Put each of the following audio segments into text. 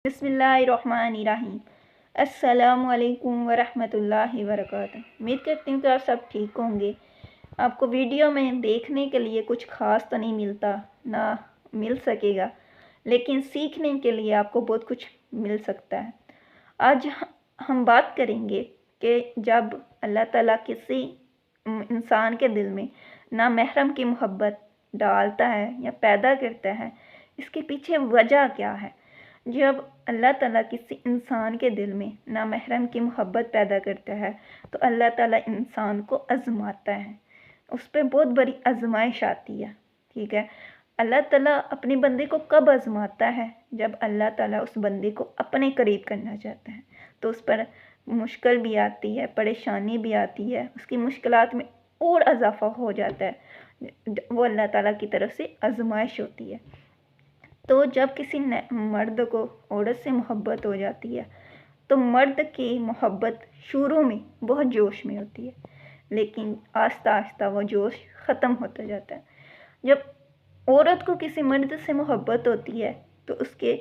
बिस्मिल्लाहिर्रहमानिर्रहीम। अस्सलामु अलैकुम वरहमतुल्लाहि वबरकातुहू। उम्मीद करती हूँ कि आप सब ठीक होंगे। आपको वीडियो में देखने के लिए कुछ ख़ास तो नहीं मिलता, ना मिल सकेगा, लेकिन सीखने के लिए आपको बहुत कुछ मिल सकता है। आज हम बात करेंगे कि जब अल्लाह ताला किसी इंसान के दिल में नामहरम की मोहब्बत डालता है या पैदा करता है, इसके पीछे वजह क्या है। जब अल्लाह ताला किसी इंसान के दिल में नामहरम की मोहब्बत पैदा करता है तो अल्लाह ताला इंसान को आज़माता है, उस पर बहुत बड़ी आजमाइश आती है। ठीक है, अल्लाह ताला अपने बंदे को कब आज़माता है? जब अल्लाह ताला उस बंदे को अपने करीब करना चाहता है तो उस पर मुश्किल भी आती है, परेशानी भी आती है, उसकी मुश्किलात में और इजाफ़ा हो जाता है। वो अल्लाह ताला की तरफ से आजमाइश होती है। तो जब किसी मर्द को औरत से मोहब्बत हो जाती है तो मर्द की मोहब्बत शुरू में बहुत जोश में होती है, लेकिन आस्ता आस्ता वो जोश ख़त्म होता जाता है। जब औरत को किसी मर्द से मोहब्बत होती है तो उसके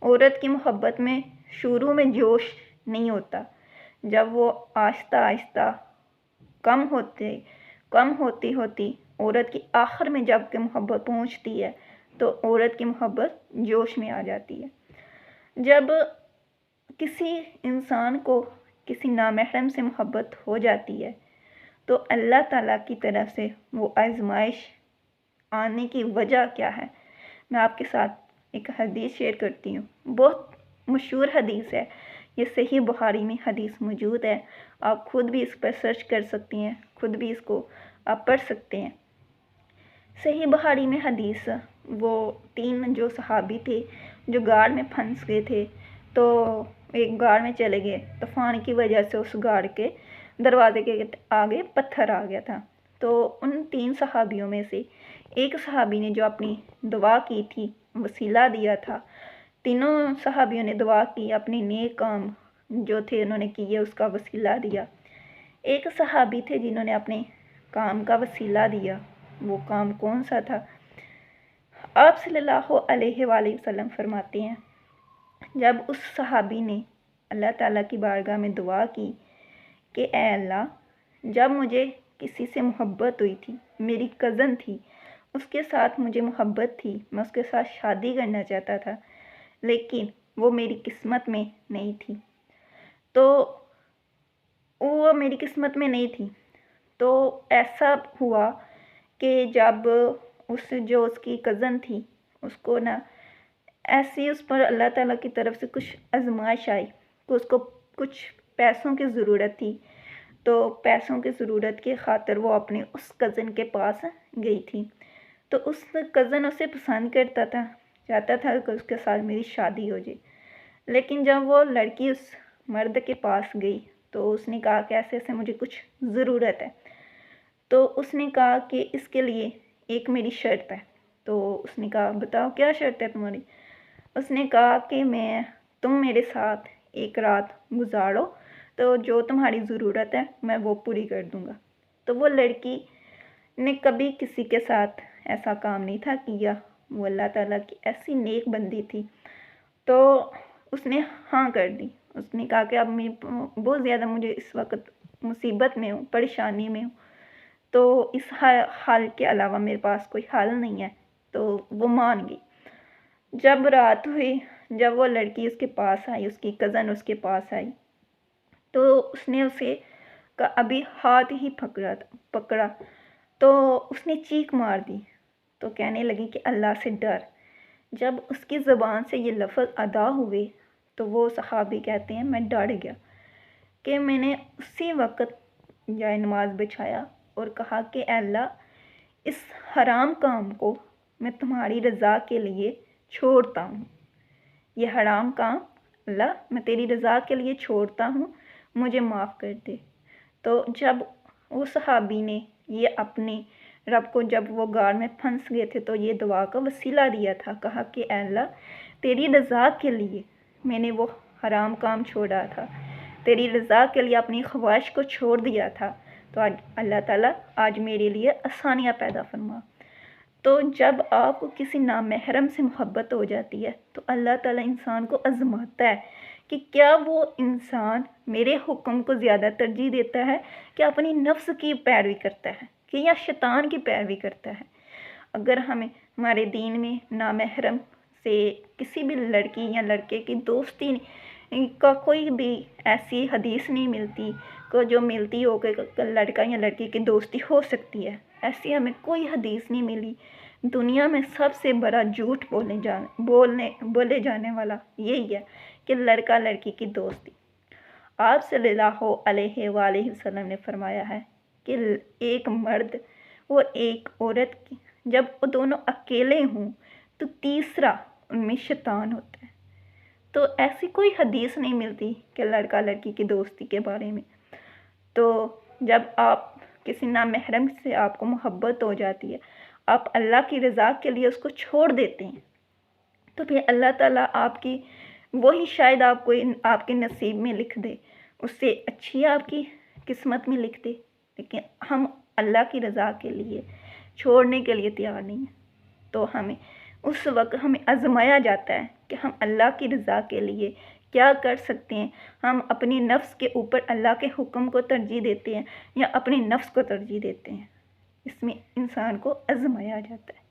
औरत की मोहब्बत में शुरू में जोश नहीं होता। जब वो आस्ता आस्ता कम होती होती औरत की आखिर में जब के मोहब्बत पहुंचती है तो औरत की मोहब्बत जोश में आ जाती है। जब किसी इंसान को किसी नामहरम से मोहब्बत हो जाती है तो अल्लाह ताला की तरफ से वो आजमाइश आने की वजह क्या है, मैं आपके साथ एक हदीस शेयर करती हूँ। बहुत मशहूर हदीस है, ये सही बुखारी में हदीस मौजूद है। आप खुद भी इस पर सर्च कर सकती हैं, खुद भी इसको आप पढ़ सकते हैं। सही बुखारी में हदीस, वो 3 जो सहाबी थे जो गाड़ में फंस गए थे, तो एक गाड़ में चले गए, तूफ़ान की वजह से उस गाड़ के दरवाजे के आगे पत्थर आ गया था। तो उन 3 सहाबियों में से एक सहाबी ने जो अपनी दुआ की थी, वसीला दिया था, तीनों सहाबियों ने दुआ की, अपने नेक काम जो थे उन्होंने किए, उसका वसीला दिया। एक सहाबी थे जिन्होंने अपने काम का वसीला दिया। वो काम कौन सा था? आप सल्लल्लाहु अलैहि वसल्लम फरमाते हैं, जब उस सहाबी ने अल्लाह ताला की बारगाह में दुआ की कि ए अल्लाह, जब मुझे किसी से मोहब्बत हुई थी, मेरी कज़न थी, उसके साथ मुझे मोहब्बत थी, मैं उसके साथ शादी करना चाहता था, लेकिन वो मेरी किस्मत में नहीं थी। तो ऐसा हुआ कि जब जो उसकी कज़न थी, उसको ना ऐसी उस पर अल्लाह ताला की तरफ से कुछ आजमाइश आई कि उसको कुछ पैसों की ज़रूरत थी। तो पैसों की ज़रूरत की खातिर वो अपनी उस कज़न के पास गई थी। तो उस कज़न उसे पसंद करता था, चाहता था कि उसके साथ मेरी शादी हो जाए। लेकिन जब वो लड़की उस मर्द के पास गई तो उसने कहा कि ऐसे ऐसे मुझे कुछ ज़रूरत है। तो उसने कहा कि इसके लिए एक मेरी शर्त है। तो उसने कहा, बताओ क्या शर्त है तुम्हारी? उसने कहा कि तुम मेरे साथ एक रात गुजारो, तो जो तुम्हारी ज़रूरत है मैं वो पूरी कर दूँगा। तो वो लड़की ने कभी किसी के साथ ऐसा काम नहीं था किया, वो अल्लाह ताला की ऐसी नेक बंदी थी। तो उसने हाँ कर दी। उसने कहा कि अब मैं बहुत ज़्यादा मुझे इस वक्त मुसीबत में हूँ, परेशानी में हूँ, तो इस हाल के अलावा मेरे पास कोई हल नहीं है। तो वो मान गई। जब रात हुई, जब वो लड़की उसके पास आई, उसकी कज़न उसके पास आई, तो उसने उसे का अभी हाथ ही पकड़ा तो उसने चीख मार दी। तो कहने लगी कि अल्लाह से डर। जब उसकी ज़बान से ये लफ्ज़ अदा हुए तो वो सहाबी कहते हैं, मैं डर गया कि मैंने उसी वक़्त जाए नमाज बिछाया और कहा कि अल्लाह, इस हराम काम को मैं तुम्हारी रज़ा के लिए छोड़ता हूँ। ये हराम काम अल्लाह मैं तेरी रज़ा के लिए छोड़ता हूँ, मुझे माफ़ कर दे। तो जब उस सहाबी ने ये अपने रब को, जब वो गाड़ में फंस गए थे, तो ये दुआ का वसीला दिया था, कहा कि अल्लाह, तेरी रज़ा के लिए मैंने वो हराम काम छोड़ा था, तेरी रज़ा के लिए अपनी ख्वाहिश को छोड़ दिया था, तो आज अल्लाह ताला आज मेरे लिए आसानियाँ पैदा फरमा। تو جب آپ کو کسی نامحرم سے محبت ہو جاتی ہے تو اللہ تعالیٰ انسان کو آزماتا ہے کہ کیا وہ انسان میرے حکم کو زیادہ ترجیح دیتا ہے کہ اپنی نفس کی پیروی کرتا ہے کہ یا شیطان کی پیروی کرتا ہے۔ اگر ہمارے دین میں نامحرم سے کسی بھی لڑکی یا لڑکے کی دوستی کا کوئی بھی ایسی حدیث نہیں ملتی کو جو ملتی ہو کہ لڑکا یا لڑکی کی دوستی ہو سکتی ہے، ایسی ہمیں کوئی حدیث نہیں ملی۔ دنیا میں سب سے بڑا جھوٹ بولے جانے والا یہی ہے کہ لڑکا لڑکی کی دوستی۔ آپ صلی اللہ علیہ وآلہ وسلم نے فرمایا ہے کہ ایک مرد اور ایک عورت جب وہ دونوں اکیلے ہوں تو تیسرا ان میں شیطان ہوتا ہے۔ تو ایسی کوئی حدیث نہیں ملتی کہ لڑکا لڑکی کی دوستی کے بارے میں۔ تو جب آپ کسی نامحرم سے آپ کو محبت ہو جاتی ہے، آپ اللہ کی رضا کے لیے اس کو چھوڑ دیتے ہیں، تو پھر اللہ تعالیٰ آپ کی وہی شاید آپ کو آپ کے نصیب میں لکھ دے، اس سے اچھی آپ کی قسمت میں لکھ دے، لیکن ہم اللہ کی رضا کے لیے چھوڑنے کے لیے تیار نہیں ہیں۔ تو اس وقت ہمیں آزمایا جاتا ہے کہ ہم اللہ کی رضا کے لیے کیا کر سکتے ہیں۔ ہم اپنی نفس کے اوپر اللہ کے حکم کو ترجیح دیتے ہیں یا اپنی نفس کو ترجیح دیتے ہیں۔ اس میں انسان کو آزمایا جاتا ہے۔